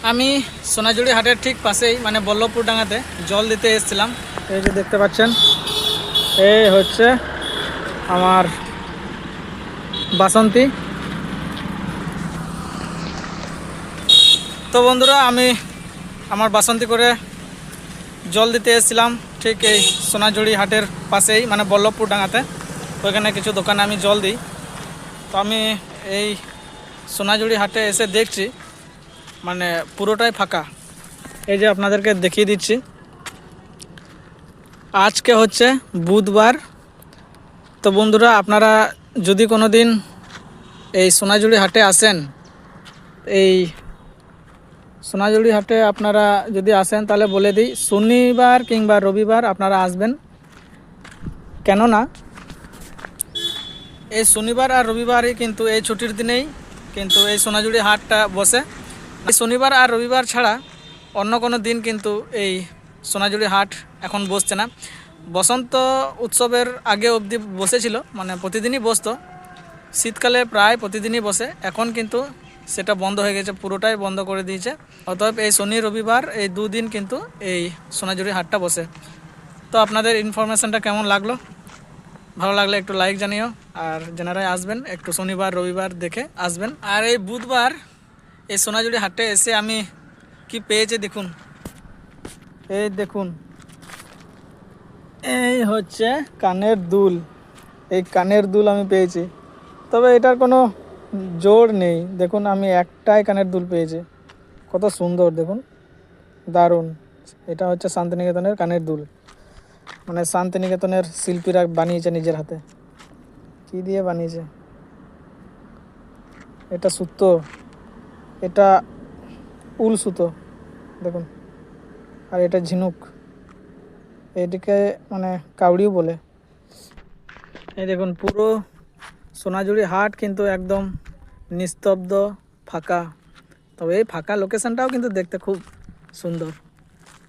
আমি সোনাঝুরি হাটের ঠিক পাশেই মানে বল্লভপুর ডাঙ্গাতে জল দিতে এসেছিলাম। এই যে দেখতে পাচ্ছেন, এই হচ্ছে আমার বাসন্তী। তো বন্ধুরা, আমি আমার বাসন্তী করে জল দিতে এসেছিলাম ঠিক এই সোনাঝুরি হাটের পাশেই মানে বল্লভপুর ডাঙ্গাতে। ওইখানে কিছু দোকানে আমি জল দিই। তো আমি এই সোনাঝুরি হাটে এসে দেখছি মানে পুরোটাই ফাঁকা। এই যে আপনাদেরকে দেখিয়ে দিচ্ছি, আজকে হচ্ছে বুধবার। তো বন্ধুরা, আপনারা যদি কোনো দিন এই সোনাঝুরি হাটে আসেন, এই সোনাঝুরি হাটে আপনারা যদি আসেন তাহলে বলে দিই শনিবার কিংবা রবিবার আপনারা আসবেন। কেননা এই শনিবার আর রবিবারই কিন্তু এই ছুটির দিনেই কিন্তু এই সোনাঝুরি হাটটা বসে। এই শনিবার আর রবিবার ছাড়া অন্য কোনো দিন কিন্তু এই সোনাঝুরি হাট এখন বসছে না। বসন্ত উৎসবের আগে অবধি বসেছিল, মানে প্রতিদিনই বসতো। শীতকালে প্রায় প্রতিদিনই বসে, এখন কিন্তু সেটা বন্ধ হয়ে গেছে, পুরোটাই বন্ধ করে দিয়েছে। অতএব এই শনি রবিবার এই দুদিন কিন্তু এই সোনাঝুরি হাটটা বসে। তো আপনাদের ইনফরমেশনটা কেমন লাগলো? ভালো লাগলে একটু লাইক জানিও, আর যারা আসবেন একটু শনিবার রবিবার দেখে আসবেন। আর এই বুধবার এই সোনাঝুরি হাটে এসে আমি কি পেয়েছি দেখুন। এই দেখুন, এই হচ্ছে কানের দুল। এই কানের দুল আমি পেয়েছি, তবে এটার কোনো জোর নেই। দেখুন, আমি একটাই কানের দুল পেয়েছি। কত সুন্দর দেখুন, দারুণ। এটা হচ্ছে শান্তিনিকেতনের কানের দুল, মানে শান্তিনিকেতনের শিল্পীরা বানিয়েছে নিজের হাতে। কি দিয়ে বানিয়েছে? এটা সুতো, এটা উল সুতো দেখুন, আর এটা ঝিনুক। এদিকে মানে কাউড়িও বলে। এই দেখুন, পুরো সোনাঝুরি হাট কিন্তু একদম নিস্তব্ধ, ফাঁকা। তবে এই ফাঁকা লোকেশনটাও কিন্তু দেখতে খুব সুন্দর।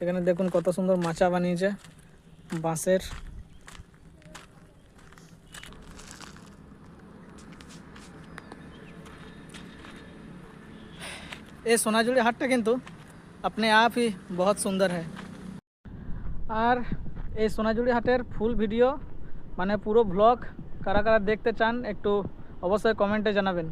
এখানে দেখুন কত সুন্দর মাচা বানিয়েছে বাঁশের। ये सोनाझुरी हाट किन्तु अपने आप ही बहुत सुंदर है। और ये सोनाझुरी हाटेर फुल भिडियो माने पुरो ब्लग कारा कारा देखते चान एकटू अवश्य कमेंटे जानाबेन।